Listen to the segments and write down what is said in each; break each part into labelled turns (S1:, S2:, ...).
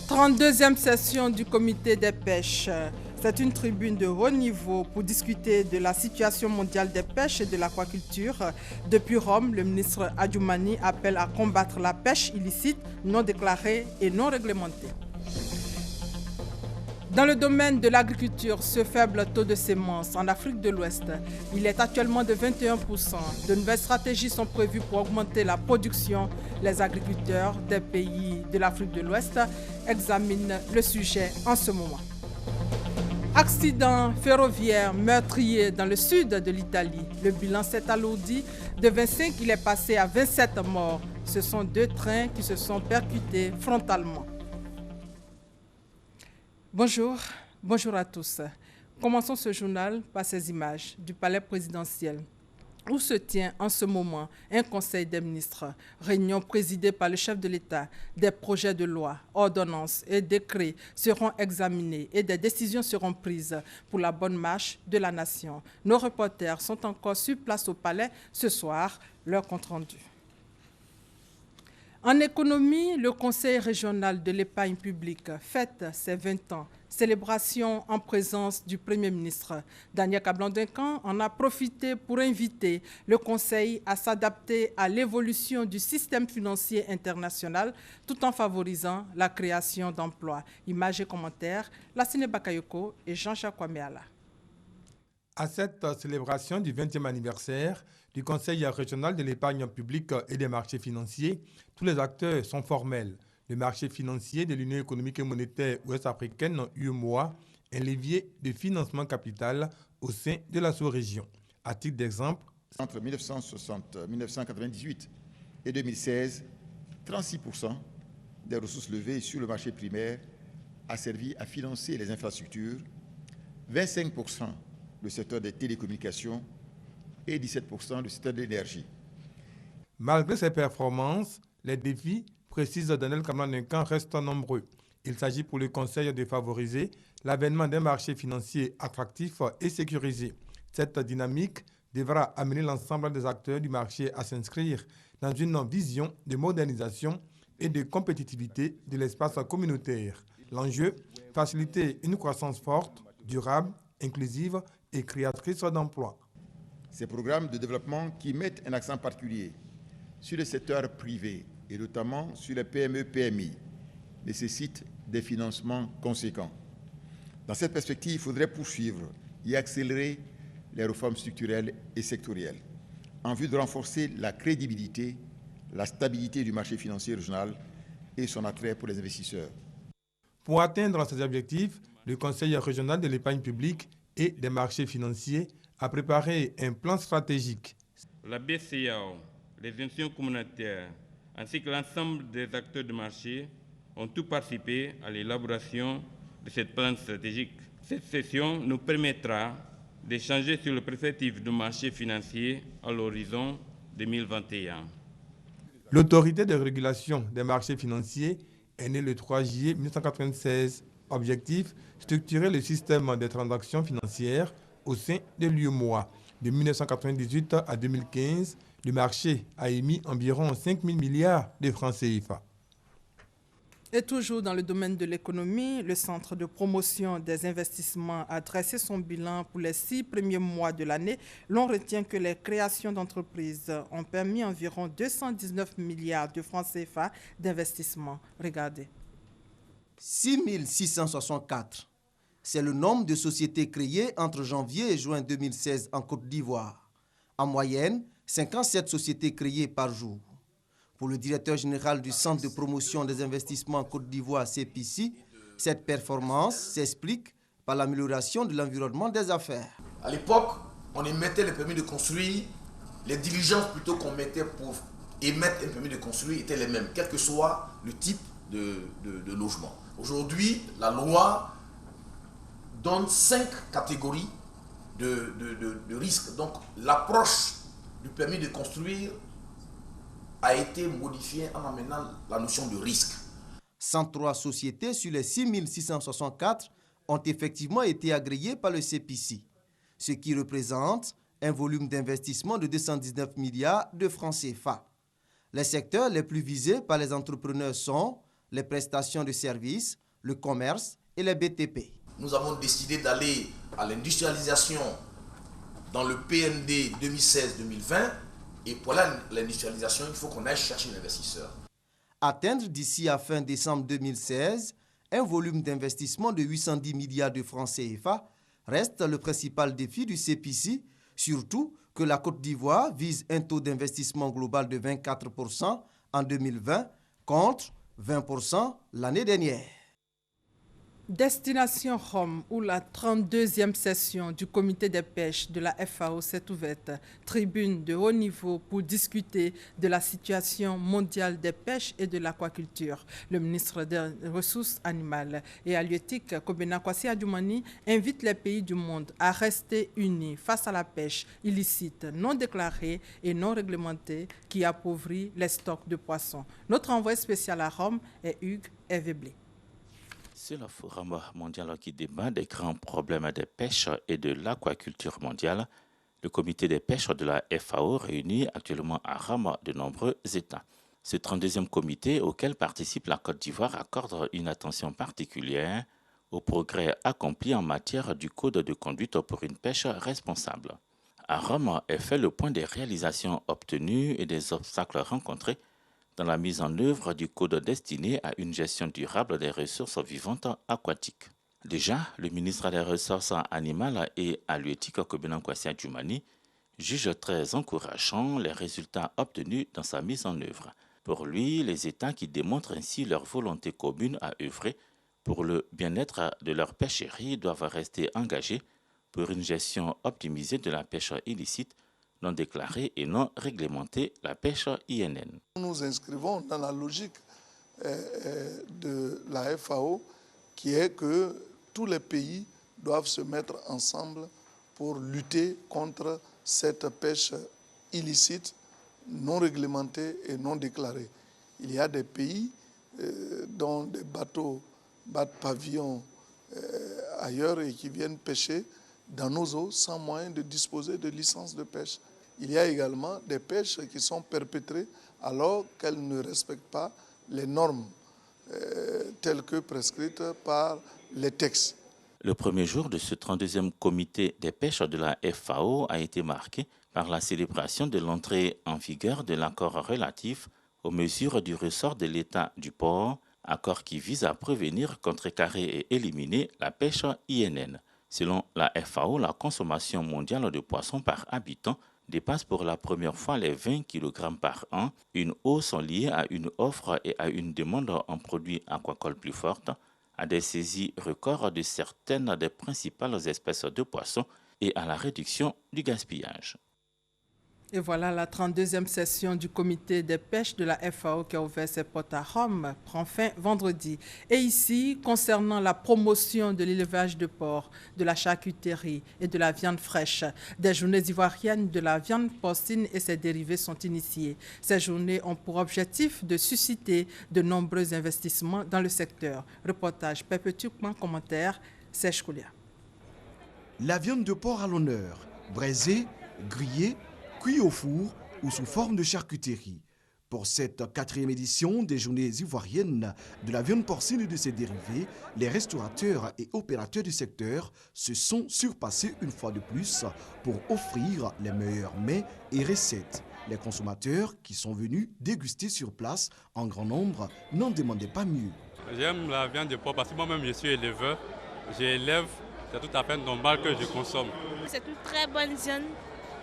S1: 32e session du comité des pêches. C'est une tribune de haut niveau pour discuter de la situation mondiale des pêches et de l'aquaculture. Depuis Rome, le ministre Adjoumani appelle à combattre la pêche illicite, non déclarée et non réglementée. Dans le domaine de l'agriculture, ce faible taux de sémences en Afrique de l'Ouest, il est actuellement de 21%. De nouvelles stratégies sont prévues pour augmenter la production. Les agriculteurs des pays de l'Afrique de l'Ouest examinent le sujet en ce moment. Accident ferroviaire meurtrier dans le sud de l'Italie. Le bilan s'est alourdi. De 25, il est passé à 27 morts. Ce sont 2 trains qui se sont percutés frontalement. Bonjour à tous. Commençons ce journal par ces images du palais présidentiel où se tient en ce moment un conseil des ministres, réunion présidée par le chef de l'État. Des projets de loi, ordonnances et décrets seront examinés et des décisions seront prises pour la bonne marche de la nation. Nos reporters sont encore sur place au palais ce soir, leur compte rendu. En économie, le Conseil régional de l'épargne publique fête ses 20 ans. Célébration en présence du Premier ministre. Daniel Kablan-Duncan en a profité pour inviter le Conseil à s'adapter à l'évolution du système financier international tout en favorisant la création d'emplois. Images et commentaires, Lassine Bakayoko et Jean-Jacques Kwameala.
S2: À cette célébration du 20e anniversaire du Conseil régional de l'épargne publique et des marchés financiers, tous les acteurs sont formels. Le marché financier de l'Union économique et monétaire ouest-africaine, UEMOA, un levier de financement capital au sein de la sous-région. À titre d'exemple,
S3: entre 1998 et 2016, 36% des ressources levées sur le marché primaire a servi à financer les infrastructures, 25% le secteur des télécommunications et 17% le secteur de l'énergie.
S2: Malgré ces performances, les défis, précise Daniel Kablan-Duncan, restent nombreux. Il s'agit pour le Conseil de favoriser l'avènement d'un marché financier attractif et sécurisé. Cette dynamique devra amener l'ensemble des acteurs du marché à s'inscrire dans une vision de modernisation et de compétitivité de l'espace communautaire. L'enjeu, faciliter une croissance forte, durable, inclusive et créatrice d'emplois.
S3: Ces programmes de développement qui mettent un accent particulier sur le secteur privé et notamment sur les PME-PMI nécessitent des financements conséquents. Dans cette perspective, il faudrait poursuivre et accélérer les réformes structurelles et sectorielles en vue de renforcer la crédibilité, la stabilité du marché financier régional et son attrait pour les investisseurs.
S2: Pour atteindre ces objectifs, le Conseil régional de l'épargne publique et des marchés financiers a préparé un plan stratégique.
S4: La BCEAO, les institutions communautaires ainsi que l'ensemble des acteurs de marché ont tout participé à l'élaboration de ce plan stratégique. Cette session nous permettra d'échanger sur le perspective du marché financier à l'horizon 2021.
S2: L'autorité de régulation des marchés financiers est née le 3 juillet 1996. Objectif, structurer le système des transactions financières au sein de l'UEMOA. De 1998 à 2015, le marché a émis environ 5 000 milliards de francs CFA.
S1: Et toujours dans le domaine de l'économie, le Centre de promotion des investissements a dressé son bilan pour les 6 premiers mois de l'année. L'on retient que les créations d'entreprises ont permis environ 219 milliards de francs CFA d'investissement. Regardez.
S5: 6 664. C'est le nombre de sociétés créées entre janvier et juin 2016 en Côte d'Ivoire. En moyenne, 57 sociétés créées par jour. Pour le directeur général du Centre de promotion des investissements en Côte d'Ivoire, CPC, cette performance s'explique par l'amélioration de l'environnement des affaires.
S6: À l'époque, on émettait le permis de construire, les diligences plutôt qu'on mettait pour émettre un permis de construire étaient les mêmes, quel que soit le type de logement. Aujourd'hui, la loi donne 5 catégories de risques. Donc, l'approche du permis de construire a été modifiée en amenant la notion de risque.
S5: 103 sociétés sur les 6 664 ont effectivement été agréées par le CPC. ce qui représente un volume d'investissement de 219 milliards de francs CFA. Les secteurs les plus visés par les entrepreneurs sont les prestations de services, le commerce et les BTP.
S6: Nous avons décidé d'aller à l'industrialisation dans le PND 2016-2020 et pour l'industrialisation, il faut qu'on aille chercher l'investisseur.
S5: Atteindre d'ici à fin décembre 2016 un volume d'investissement de 810 milliards de francs CFA reste le principal défi du CEPICI, surtout que la Côte d'Ivoire vise un taux d'investissement global de 24% en 2020 contre 20% l'année dernière.
S1: Destination Rome, où la 32e session du comité des pêches de la FAO s'est ouverte. Tribune de haut niveau pour discuter de la situation mondiale des pêches et de l'aquaculture. Le ministre des Ressources animales et halieutiques, Kobena Kwasi Adjumani, invite les pays du monde à rester unis face à la pêche illicite, non déclarée et non réglementée qui appauvrit les stocks de poissons. Notre envoyé spécial à Rome est Hugues Eveblé.
S7: C'est le Forum mondial qui débat des grands problèmes des pêches et de l'aquaculture mondiale. Le comité des pêches de la FAO réunit actuellement à Rome de nombreux États. Ce 32e comité, auquel participe la Côte d'Ivoire, accorde une attention particulière aux progrès accomplis en matière du code de conduite pour une pêche responsable. À Rome est fait le point des réalisations obtenues et des obstacles rencontrés dans la mise en œuvre du code destiné à une gestion durable des ressources vivantes aquatiques. Déjà, le ministre des Ressources animales et halieutiques, Kobena Kwasi Adjumani, juge très encourageant les résultats obtenus dans sa mise en œuvre. Pour lui, les États qui démontrent ainsi leur volonté commune à œuvrer pour le bien-être de leur pêcherie doivent rester engagés pour une gestion optimisée de la pêche illicite, non déclarée et non réglementée, la pêche INN.
S8: Nous nous inscrivons dans la logique de la FAO qui est que tous les pays doivent se mettre ensemble pour lutter contre cette pêche illicite, non réglementée et non déclarée. Il y a des pays dont des bateaux battent pavillon ailleurs et qui viennent pêcher dans nos eaux sans moyen de disposer de licences de pêche. Il y a également des pêches qui sont perpétrées alors qu'elles ne respectent pas les normes telles que prescrites par les textes.
S7: Le premier jour de ce 32e comité des pêches de la FAO a été marqué par la célébration de l'entrée en vigueur de l'accord relatif aux mesures du ressort de l'État du port, accord qui vise à prévenir, contrecarrer et éliminer la pêche INN. Selon la FAO, la consommation mondiale de poissons par habitant dépasse pour la première fois les 20 kg par an, une hausse liée à une offre et à une demande en produits aquacoles plus forte, à des saisies records de certaines des principales espèces de poissons et à la réduction du gaspillage.
S1: Et voilà, la 32e session du comité des pêches de la FAO qui a ouvert ses portes à Rome prend fin vendredi. Et ici, concernant la promotion de l'élevage de porc, de la charcuterie et de la viande fraîche, des journées ivoiriennes de la viande porcine et ses dérivés sont initiées. Ces journées ont pour objectif de susciter de nombreux investissements dans le secteur. Reportage perpétuellement commentaire, Serge Koulia.
S9: La viande de porc à l'honneur, braisée, grillée, cuit au four ou sous forme de charcuterie. Pour cette 4e édition des Journées ivoiriennes de la viande porcine et de ses dérivés, les restaurateurs et opérateurs du secteur se sont surpassés une fois de plus pour offrir les meilleurs mets et recettes. Les consommateurs qui sont venus déguster sur place en grand nombre n'en demandaient pas mieux.
S10: J'aime la viande de porc parce que moi-même je suis éleveur. J'élève, c'est tout à fait normal que je consomme.
S11: C'est une très bonne viande.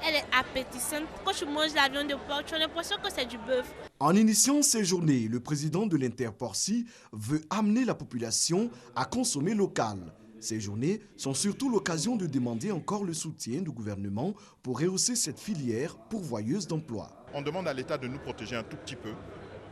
S11: Elle est appétissante. Quand tu manges la viande de porc, tu as l'impression que c'est du bœuf.
S9: En initiant ces journées, le président de l'Interporci veut amener la population à consommer local. Ces journées sont surtout l'occasion de demander encore le soutien du gouvernement pour rehausser cette filière pourvoyeuse d'emplois.
S3: On demande à l'État de nous protéger un tout petit peu,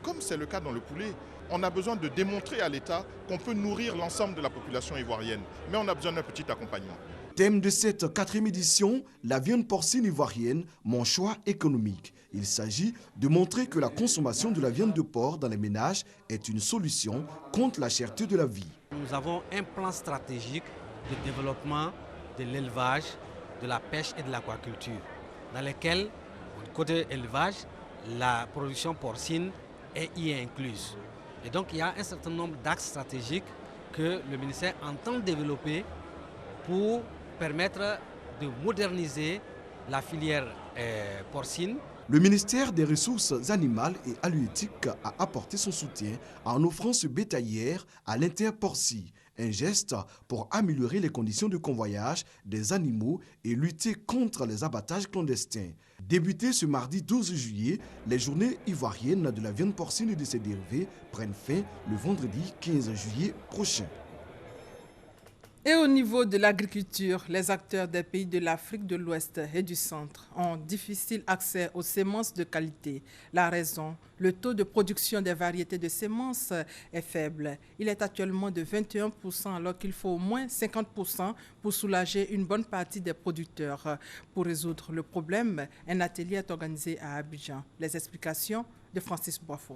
S3: comme c'est le cas dans le poulet. On a besoin de démontrer à l'État qu'on peut nourrir l'ensemble de la population ivoirienne, mais on a besoin d'un petit accompagnement.
S9: Thème de cette 4e édition, la viande porcine ivoirienne, mon choix économique. Il s'agit de montrer que la consommation de la viande de porc dans les ménages est une solution contre la cherté de la vie.
S12: Nous avons un plan stratégique de développement de l'élevage de la pêche et de l'aquaculture, dans lesquels, côté élevage, la production porcine y est incluse. Et donc il y a un certain nombre d'axes stratégiques que le ministère entend développer pour permettre de moderniser la filière porcine.
S9: Le ministère des Ressources animales et halieutiques a apporté son soutien en offrant ce bétaillère à l'Interporci, un geste pour améliorer les conditions de convoyage des animaux et lutter contre les abattages clandestins. Débutées ce mardi 12 juillet, les journées ivoiriennes de la viande porcine et de ses dérivés prennent fin le vendredi 15 juillet prochain.
S1: Et au niveau de l'agriculture, les acteurs des pays de l'Afrique de l'Ouest et du Centre ont difficile accès aux semences de qualité. La raison, le taux de production des variétés de semences est faible. Il est actuellement de 21% alors qu'il faut au moins 50% pour soulager une bonne partie des producteurs. Pour résoudre le problème, un atelier est organisé à Abidjan. Les explications de Francis Boifo.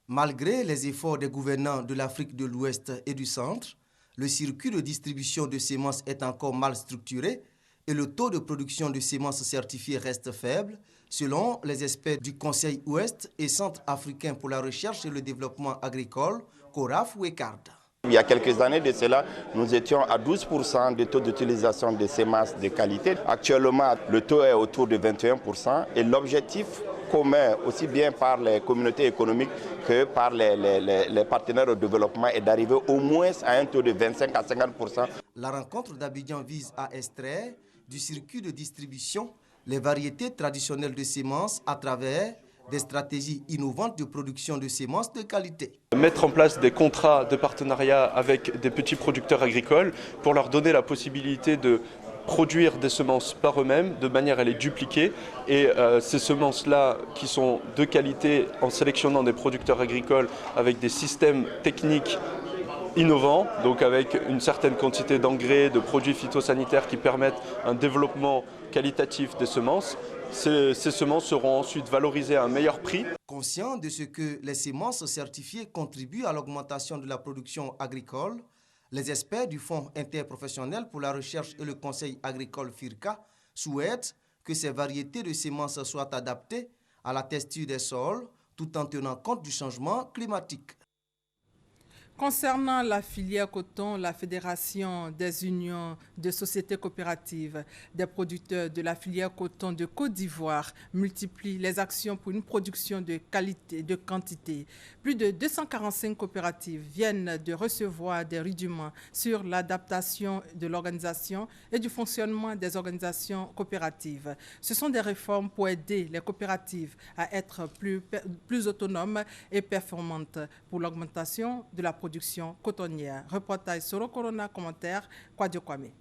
S5: Malgré les efforts des gouvernants de l'Afrique de l'Ouest et du Centre, le circuit de distribution de semences est encore mal structuré et le taux de production de semences certifiées reste faible, selon les experts du Conseil Ouest et Centre africain pour la recherche et le développement agricole, Coraf Wekard.
S13: Il y a quelques années de cela, nous étions à 12% de taux d'utilisation de semences de qualité. Actuellement, le taux est autour de 21% et l'objectif commun, aussi bien par les communautés économiques que par les partenaires au développement, est d'arriver au moins à un taux de 25 à 50%.
S5: La rencontre d'Abidjan vise à extraire du circuit de distribution les variétés traditionnelles de semences à travers des stratégies innovantes de production de semences de qualité.
S14: Mettre en place des contrats de partenariat avec des petits producteurs agricoles pour leur donner la possibilité de produire des semences par eux-mêmes de manière à les dupliquer et ces semences-là qui sont de qualité en sélectionnant des producteurs agricoles avec des systèmes techniques innovants, donc avec une certaine quantité d'engrais, de produits phytosanitaires qui permettent un développement qualitatif des semences. Ces semences seront ensuite valorisées à un meilleur prix.
S5: Conscient de ce que les semences certifiées contribuent à l'augmentation de la production agricole, les experts du Fonds interprofessionnel pour la recherche et le conseil agricole FIRCA souhaitent que ces variétés de semences soient adaptées à la texture des sols tout en tenant compte du changement climatique.
S1: Concernant la filière coton, la Fédération des unions de sociétés coopératives des producteurs de la filière coton de Côte d'Ivoire multiplie les actions pour une production de qualité, de quantité. Plus de 245 coopératives viennent de recevoir des rudiments sur l'adaptation de l'organisation et du fonctionnement des organisations coopératives. Ce sont des réformes pour aider les coopératives à être plus autonomes et performantes pour l'augmentation de la production cotonnière. Reportage Soro Corona, commentaire Kwadjo Kwame.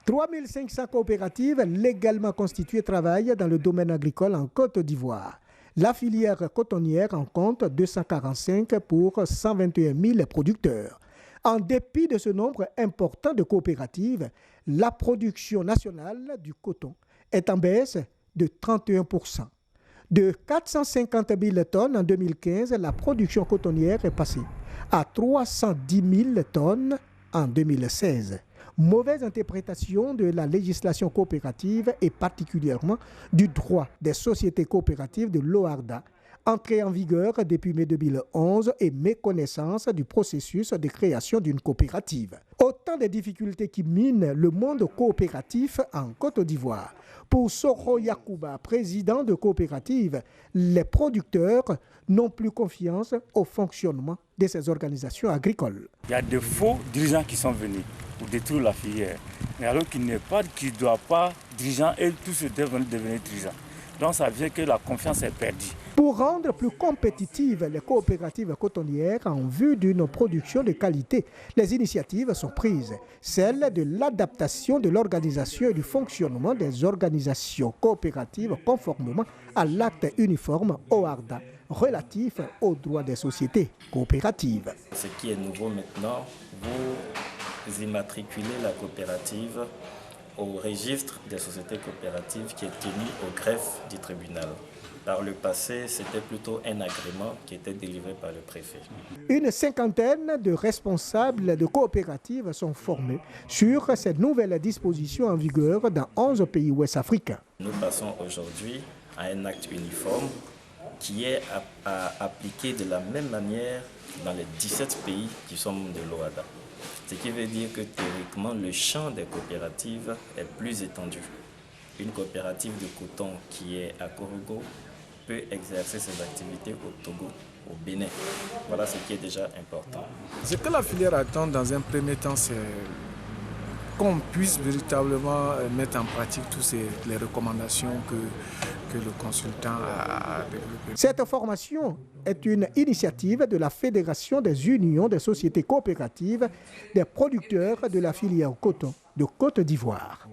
S15: 3500 coopératives légalement constituées travaillent dans le domaine agricole en Côte d'Ivoire. La filière cotonnière en compte 245 pour 121 000 producteurs. En dépit de ce nombre important de coopératives, la production nationale du coton est en baisse de 31%. De 450 000 tonnes en 2015, la production cotonnière est passée à 310 000 tonnes en 2016. Mauvaise interprétation de la législation coopérative et particulièrement du droit des sociétés coopératives de l'OARDA, entrée en vigueur depuis mai 2011 et méconnaissance du processus de création d'une coopérative. Autant de difficultés qui minent le monde coopératif en Côte d'Ivoire. Pour Soro Yakouba, président de coopérative, les producteurs n'ont plus confiance au fonctionnement de ces organisations agricoles.
S16: Il y a de faux dirigeants qui sont venus pour détruire la filière. Mais alors qu'il ne doit pas dirigeant et tous devenir dirigeants. Donc ça veut dire que la confiance est perdue.
S15: Pour rendre plus compétitives les coopératives cotonnières en vue d'une production de qualité, les initiatives sont prises. Celle de l'adaptation de l'organisation et du fonctionnement des organisations coopératives conformément à l'acte uniforme OARDA relatif aux droits des sociétés coopératives.
S17: Ce qui est nouveau maintenant, vous immatriculez la coopérative au registre des sociétés coopératives qui est tenu au greffe du tribunal. Par le passé, c'était plutôt un agrément qui était délivré par le préfet.
S15: Une cinquantaine de responsables de coopératives sont formés sur ces nouvelles dispositions en vigueur dans 11 pays ouest-africains.
S17: Nous passons aujourd'hui à un acte uniforme qui est à appliquer de la même manière dans les 17 pays qui sont membres de l'OHADA. Ce qui veut dire que théoriquement, le champ des coopératives est plus étendu. Une coopérative de coton qui est à Korogo peut exercer ses activités au Togo, au Bénin. Voilà ce qui est déjà important.
S18: Ce que la filière attend dans un premier temps, c'est qu'on puisse véritablement mettre en pratique toutes les recommandations que le consultant a développées.
S15: Cette formation est une initiative de la Fédération des unions des sociétés coopératives des producteurs de la filière coton de Côte d'Ivoire.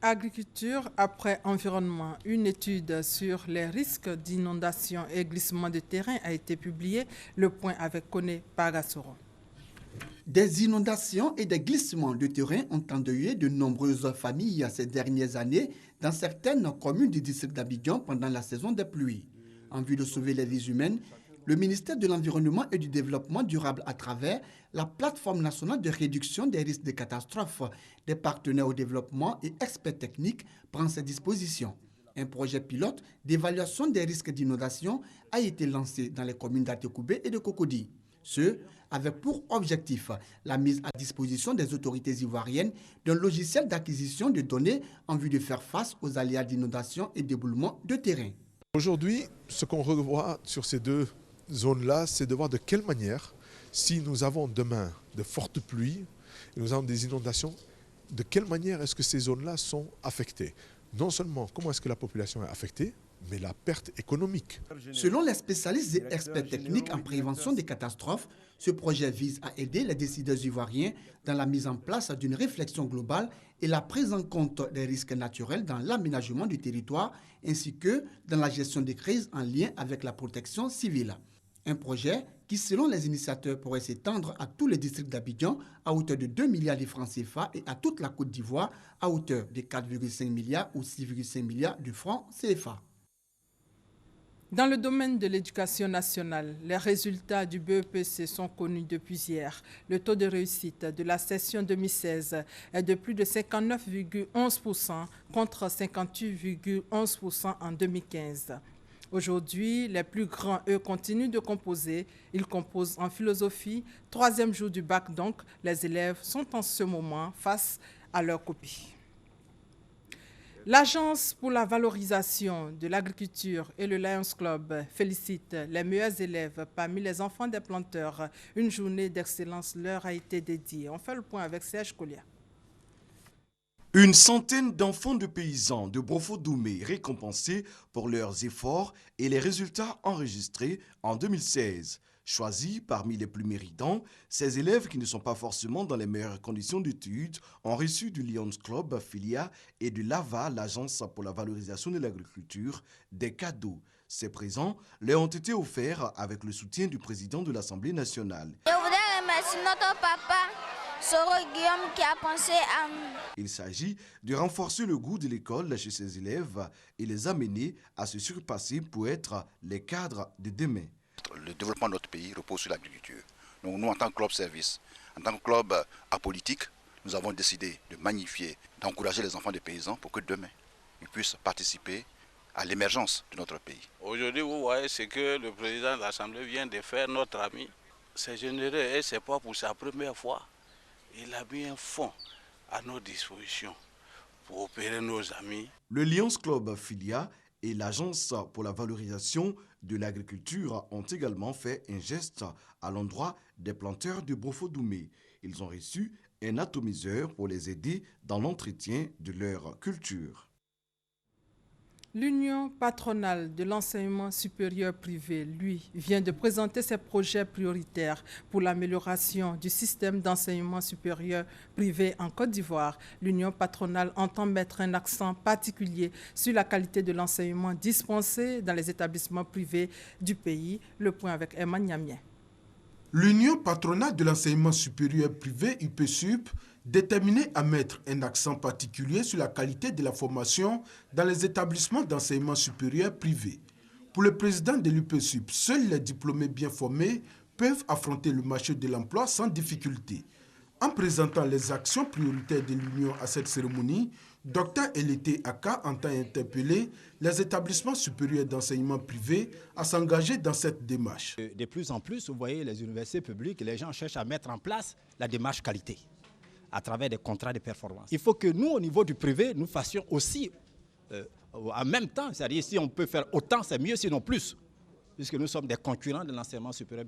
S1: Agriculture après environnement, une étude sur les risques d'inondation et glissement de terrain a été publiée. Le point avec Koné Pagassoro.
S19: Des inondations et des glissements de terrain ont endeuillé de nombreuses familles ces dernières années dans certaines communes du district d'Abidjan pendant la saison des pluies. En vue de sauver les vies humaines, le ministère de l'Environnement et du Développement durable à travers la plateforme nationale de réduction des risques de catastrophes, des partenaires au développement et experts techniques prend ses dispositions. Un projet pilote d'évaluation des risques d'inondation a été lancé dans les communes d'Atekoubé et de Cocody. Ce avec pour objectif la mise à disposition des autorités ivoiriennes d'un logiciel d'acquisition de données en vue de faire face aux aléas d'inondation et d'éboulement de terrain.
S20: Aujourd'hui, ce qu'on revoit sur ces deux zones-là, c'est de voir de quelle manière, si nous avons demain de fortes pluies, et nous avons des inondations, de quelle manière est-ce que ces zones-là sont affectées? Non seulement comment est-ce que la population est affectée, mais la perte économique.
S19: Selon les spécialistes et experts techniques en prévention des catastrophes, ce projet vise à aider les décideurs ivoiriens dans la mise en place d'une réflexion globale et la prise en compte des risques naturels dans l'aménagement du territoire ainsi que dans la gestion des crises en lien avec la protection civile. Un projet qui, selon les initiateurs, pourrait s'étendre à tous les districts d'Abidjan à hauteur de 2 milliards de francs CFA et à toute la Côte d'Ivoire à hauteur de 4,5 milliards ou 6,5 milliards de francs CFA.
S1: Dans le domaine de l'éducation nationale, les résultats du BEPC sont connus depuis hier. Le taux de réussite de la session 2016 est de plus de 59,11% contre 58,11% en 2015. Aujourd'hui, les plus grands, eux, continuent de composer. Ils composent en philosophie. 3e jour du bac, donc, les élèves sont en ce moment face à leurs copies. L'Agence pour la valorisation de l'agriculture et le Lions Club félicitent les meilleurs élèves parmi les enfants des planteurs. Une journée d'excellence leur a été dédiée. On fait le point avec Serge Kolia.
S9: Une centaine d'enfants de paysans de Brofo-Doumé récompensés pour leurs efforts et les résultats enregistrés en 2016. Choisis parmi les plus méritants, ces élèves qui ne sont pas forcément dans les meilleures conditions d'études ont reçu du Lions Club Filia et de l'AVA, l'Agence pour la valorisation de l'agriculture, des cadeaux. Ces présents leur ont été offerts avec le soutien du président de l'Assemblée nationale.
S21: Je voudrais remercier notre papa, Soro Guillaume, qui a pensé à nous.
S9: Il s'agit de renforcer le goût de l'école chez ces élèves et les amener à se surpasser pour être les cadres de demain.
S22: Le développement de notre pays repose sur l'agriculture. Donc nous, en tant que club service, en tant que club apolitique, nous avons décidé de magnifier, d'encourager les enfants des paysans pour que demain, ils puissent participer à l'émergence de notre pays.
S23: Aujourd'hui, vous voyez ce que le président de l'Assemblée vient de faire, notre ami. C'est généreux et ce n'est pas pour sa première fois. Il a mis un fonds à nos dispositions pour opérer nos amis.
S9: Le Lions Club Filia et l'Agence pour la valorisation de l'agriculture ont également fait un geste à l'endroit des planteurs de Brofo-Doumé. Ils ont reçu un atomiseur pour les aider dans l'entretien de leur culture.
S1: L'Union patronale de l'enseignement supérieur privé, lui, vient de présenter ses projets prioritaires pour l'amélioration du système d'enseignement supérieur privé en Côte d'Ivoire. L'Union patronale entend mettre un accent particulier sur la qualité de l'enseignement dispensé dans les établissements privés du pays. Le point avec Emma Niamien.
S2: L'Union patronale de l'enseignement supérieur privé UPSUP, déterminée à mettre un accent particulier sur la qualité de la formation dans les établissements d'enseignement supérieur privé. Pour le président de l'UPSUP, seuls les diplômés bien formés peuvent affronter le marché de l'emploi sans difficulté. En présentant les actions prioritaires de l'Union à cette cérémonie, Dr Elete Aka entend interpeller les établissements supérieurs d'enseignement privé à s'engager dans cette démarche.
S4: De plus en plus, vous voyez, les universités publiques, les gens cherchent à mettre en place la démarche qualité à travers des contrats de performance. Il faut que nous, au niveau du privé, nous fassions aussi en même temps, c'est-à-dire si on peut faire autant, c'est mieux, sinon plus, puisque nous sommes des concurrents de l'enseignement supérieur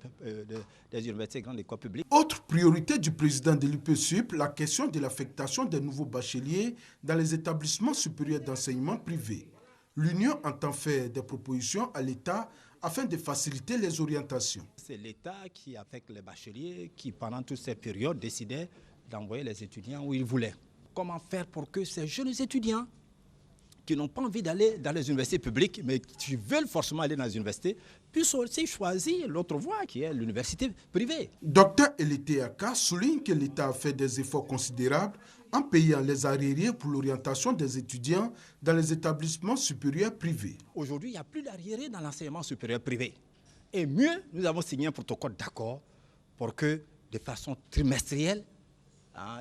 S4: des universités et grandes écoles publiques.
S2: Autre priorité du président de l'UPSUP, la question de l'affectation des nouveaux bacheliers dans les établissements supérieurs d'enseignement privé. L'Union entend faire des propositions à l'État afin de faciliter les orientations.
S4: C'est l'État qui affecte les bacheliers, qui pendant toutes ces périodes décidait d'envoyer les étudiants où ils voulaient. Comment faire pour que ces jeunes étudiants qui n'ont pas envie d'aller dans les universités publiques, mais qui veulent forcément aller dans les universités, puissent aussi choisir l'autre voie, qui est l'université privée.
S2: Dr Elete Aka souligne que l'État a fait des efforts considérables en payant les arriérés pour l'orientation des étudiants dans les établissements supérieurs privés.
S4: Aujourd'hui, il n'y a plus d'arriérés dans l'enseignement supérieur privé. Et mieux, nous avons signé un protocole d'accord pour que, de façon trimestrielle,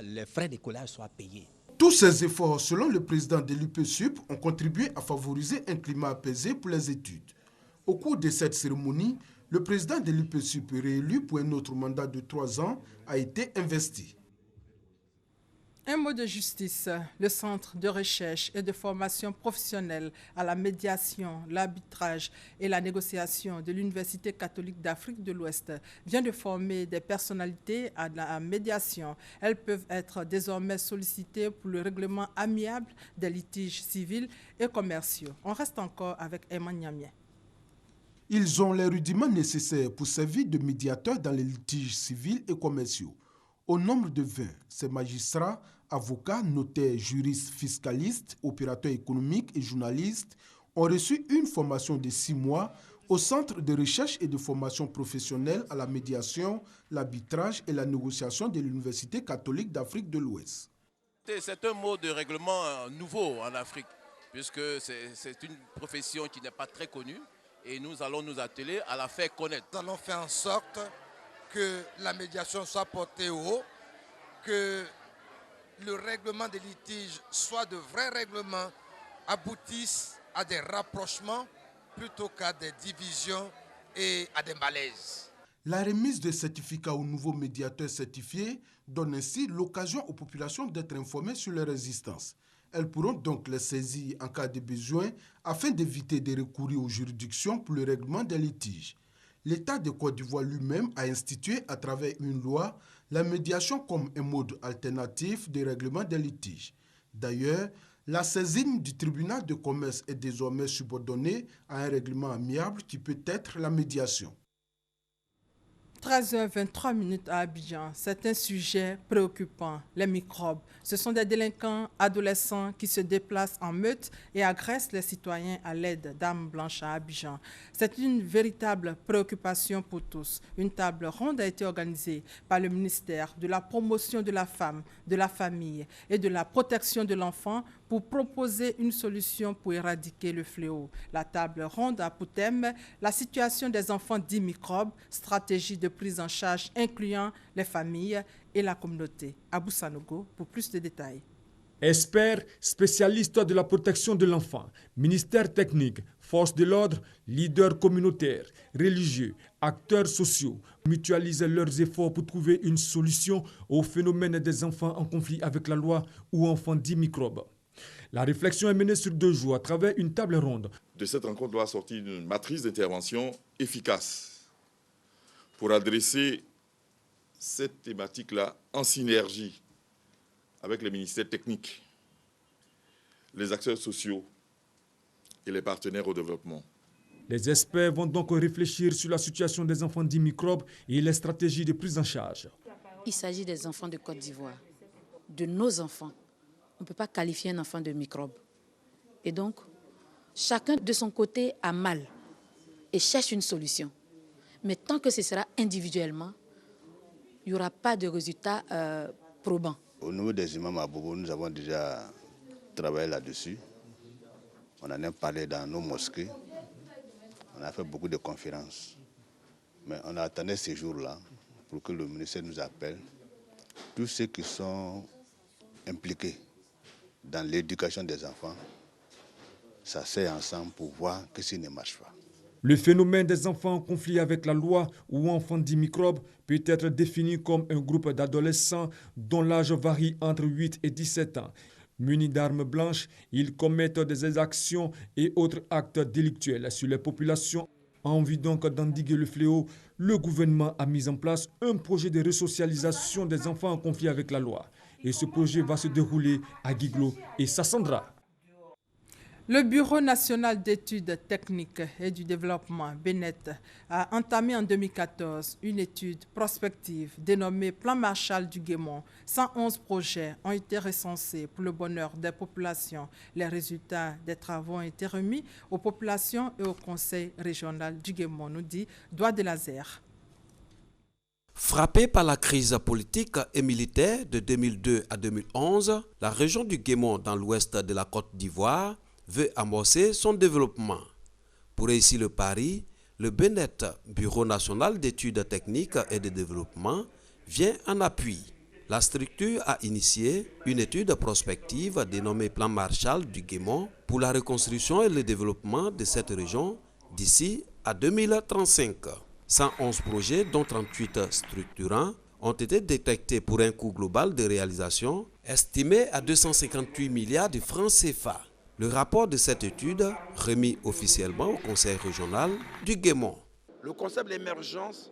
S4: les frais d'écolage soient payés.
S2: Tous ces efforts, selon le président de l'UPSUP, ont contribué à favoriser un climat apaisé pour les études. Au cours de cette cérémonie, le président de l'UPSUP, réélu pour un autre mandat de 3 ans, a été investi.
S1: Un mot de justice. Le Centre de recherche et de formation professionnelle à la médiation, l'arbitrage et la négociation de l'Université catholique d'Afrique de l'Ouest vient de former des personnalités à la médiation. Elles peuvent être désormais sollicitées pour le règlement amiable des litiges civils et commerciaux. On reste encore avec Emmanuel Niamien.
S2: Ils ont les rudiments nécessaires pour servir de médiateurs dans les litiges civils et commerciaux. Au nombre de 20, ces magistrats, avocats, notaires, juristes, fiscalistes, opérateurs économiques et journalistes ont reçu une formation de 6 mois au Centre de recherche et de formation professionnelle à la médiation, l'arbitrage et la négociation de l'Université catholique d'Afrique de l'Ouest.
S6: C'est un mot de règlement nouveau en Afrique, puisque c'est une profession qui n'est pas très connue et nous allons nous atteler à la faire connaître.
S24: Nous allons faire en sorte que la médiation soit portée haut, que le règlement des litiges soit de vrais règlements, aboutisse à des rapprochements plutôt qu'à des divisions et à des malaises.
S2: La remise de certificats aux nouveaux médiateurs certifiés donne ainsi l'occasion aux populations d'être informées sur leur existence. Elles pourront donc les saisir en cas de besoin afin d'éviter de recourir aux juridictions pour le règlement des litiges. L'État de Côte d'Ivoire lui-même a institué à travers une loi la médiation comme un mode alternatif de règlement des litiges. D'ailleurs, la saisine du tribunal de commerce est désormais subordonnée à un règlement amiable qui peut être la médiation.
S1: 13h23 à Abidjan, c'est un sujet préoccupant, les microbes. Ce sont des délinquants adolescents qui se déplacent en meute et agressent les citoyens à l'aide d'armes blanches à Abidjan. C'est une véritable préoccupation pour tous. Une table ronde a été organisée par le ministère de la Promotion de la Femme, de la Famille et de la Protection de l'Enfant pour proposer une solution pour éradiquer le fléau. La table ronde a pour thème la situation des enfants dits microbes, stratégie de prise en charge incluant les familles et la communauté. Abou Sanogo pour plus de détails.
S25: Experts, spécialistes de la protection de l'enfant, ministère technique, forces de l'ordre, leaders communautaires, religieux, acteurs sociaux mutualisent leurs efforts pour trouver une solution au phénomène des enfants en conflit avec la loi ou enfants dits microbes. La réflexion est menée sur 2 jours à travers une table ronde.
S26: De cette rencontre doit sortir une matrice d'intervention efficace pour adresser cette thématique-là en synergie avec les ministères techniques, les acteurs sociaux et les partenaires au développement.
S25: Les experts vont donc réfléchir sur la situation des enfants dits microbes et les stratégies de prise en charge.
S27: Il s'agit des enfants de Côte d'Ivoire, de nos enfants. On ne peut pas qualifier un enfant de microbe. Et donc, chacun de son côté a mal et cherche une solution. Mais tant que ce sera individuellement, il n'y aura pas de résultats probants.
S3: Au niveau des imams à Bobo, nous avons déjà travaillé là-dessus. On en a parlé dans nos mosquées. On a fait beaucoup de conférences. Mais on attendait ces jours-là pour que le ministère nous appelle. Tous ceux qui sont impliqués dans l'éducation des enfants, ça s'est ensemble pour voir que ce ne marche pas.
S25: Le phénomène des enfants en conflit avec la loi ou enfants dits microbes peut être défini comme un groupe d'adolescents dont l'âge varie entre 8 et 17 ans. Munis d'armes blanches, ils commettent des exactions et autres actes délictuels sur les populations. En vue donc d'endiguer le fléau, le gouvernement a mis en place un projet de resocialisation des enfants en conflit avec la loi. Et ce projet va se dérouler à Guiglo et Sassandra.
S1: Le Bureau national d'études techniques et du développement, BNET, a entamé en 2014 une étude prospective dénommée Plan Marshall du Guémont. 111 projets ont été recensés pour le bonheur des populations. Les résultats des travaux ont été remis aux populations et au Conseil régional du Guémont, nous dit Doigt de Laser.
S7: Frappée par la crise politique et militaire de 2002 à 2011, la région du Guémont dans l'ouest de la Côte d'Ivoire veut amorcer son développement. Pour réussir le pari, le BNET, Bureau national d'études techniques et de développement, vient en appui. La structure a initié une étude prospective dénommée Plan Marshall du Guémont pour la reconstruction et le développement de cette région d'ici à 2035. 111 projets, dont 38 structurants, ont été détectés pour un coût global de réalisation estimé à 258 milliards de francs CFA. Le rapport de cette étude, remis officiellement au Conseil régional du Guémont.
S8: Le concept de l'émergence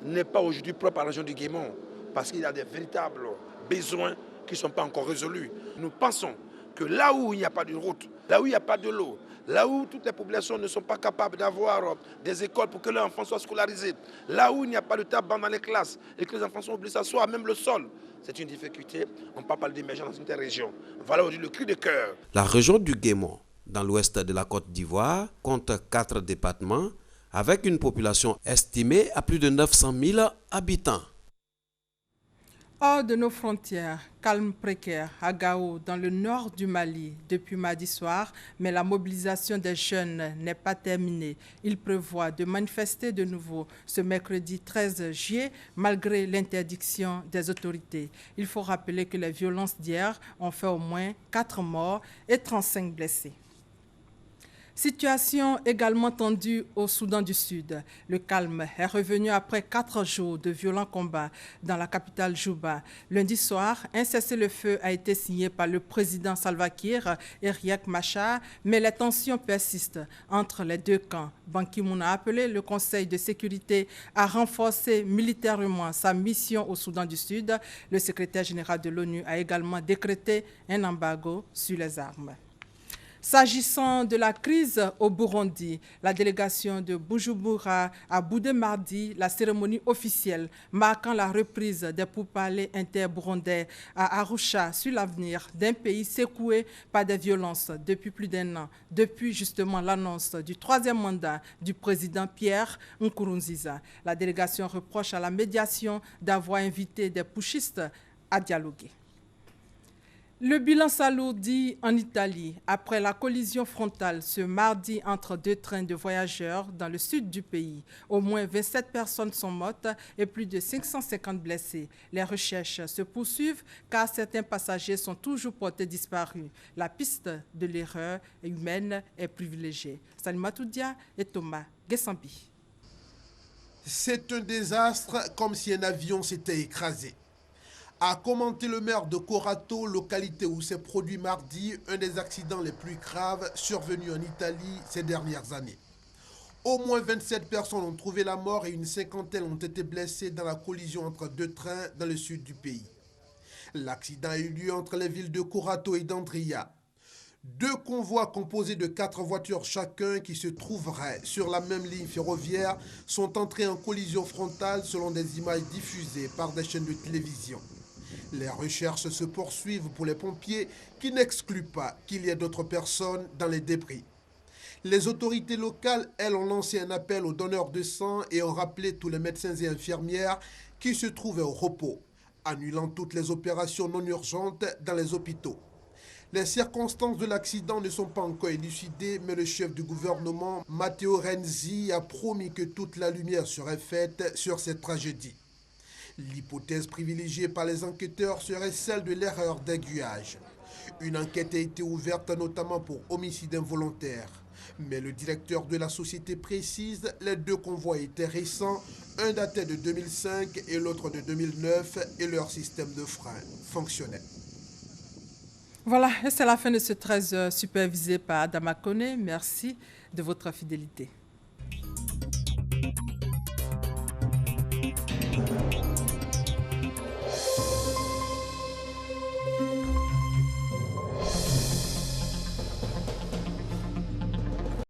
S8: n'est pas aujourd'hui propre à la région du Guémont parce qu'il y a des véritables besoins qui ne sont pas encore résolus. Nous pensons que là où il n'y a pas de route, là où il n'y a pas de l'eau, là où toutes les populations ne sont pas capables d'avoir des écoles pour que leurs enfants soient scolarisés, là où il n'y a pas de tabac dans les classes et que les enfants sont obligés de s'asseoir, même le sol, c'est une difficulté. On ne peut pas parler d'émergence dans une telle région. Voilà aujourd'hui le cri de cœur.
S7: La région du Guémont, dans l'ouest de la Côte d'Ivoire, compte 4 départements avec une population estimée à plus de 900 000 habitants.
S1: Hors de nos frontières, calme précaire à Gao, dans le nord du Mali, depuis mardi soir, mais la mobilisation des jeunes n'est pas terminée. Ils prévoient de manifester de nouveau ce mercredi 13 juillet, malgré l'interdiction des autorités. Il faut rappeler que les violences d'hier ont fait au moins 4 morts et 35 blessés. Situation également tendue au Soudan du Sud. Le calme est revenu après 4 jours de violents combats dans la capitale Juba. Lundi soir, un cessez-le-feu a été signé par le président Salva Kiir et Riek Machar, mais les tensions persistent entre les deux camps. Ban Ki-moon a appelé le Conseil de sécurité à renforcer militairement sa mission au Soudan du Sud. Le secrétaire général de l'ONU a également décrété un embargo sur les armes. S'agissant de la crise au Burundi, la délégation de Bujumbura a boudé mardi la cérémonie officielle marquant la reprise des pourparlers inter-burundais à Arusha sur l'avenir d'un pays secoué par des violences depuis plus d'1 an, depuis justement l'annonce du 3e mandat du président Pierre Nkurunziza. La délégation reproche à la médiation d'avoir invité des putschistes à dialoguer. Le bilan s'alourdit en Italie après la collision frontale ce mardi entre 2 trains de voyageurs dans le sud du pays. Au moins 27 personnes sont mortes et plus de 550 blessés. Les recherches se poursuivent car certains passagers sont toujours portés disparus. La piste de l'erreur humaine est privilégiée. Salima Toudia et Thomas Gessambi.
S2: C'est un désastre comme si un avion s'était écrasé. A commenté le maire de Corato, localité où s'est produit mardi un des accidents les plus graves survenus en Italie ces dernières années. Au moins 27 personnes ont trouvé la mort et une cinquantaine ont été blessées dans la collision entre 2 trains dans le sud du pays. L'accident a eu lieu entre les villes de Corato et d'Andria. 2 convois composés de 4 voitures chacun qui se trouveraient sur la même ligne ferroviaire sont entrés en collision frontale selon des images diffusées par des chaînes de télévision. Les recherches se poursuivent pour les pompiers qui n'excluent pas qu'il y ait d'autres personnes dans les débris. Les autorités locales, elles, ont lancé un appel aux donneurs de sang et ont rappelé tous les médecins et infirmières qui se trouvait au repos, annulant toutes les opérations non urgentes dans les hôpitaux. Les circonstances de l'accident ne sont pas encore élucidées, mais le chef du gouvernement, Matteo Renzi, a promis que toute la lumière serait faite sur cette tragédie. L'hypothèse privilégiée par les enquêteurs serait celle de l'erreur d'aiguillage. Une enquête a été ouverte notamment pour homicide involontaire. Mais le directeur de la société précise, les deux convois étaient récents, un datait de 2005 et l'autre de 2009, et leur système de frein fonctionnait.
S1: Voilà, et c'est la fin de ce 13h supervisé par Adama Kone. Merci de votre fidélité.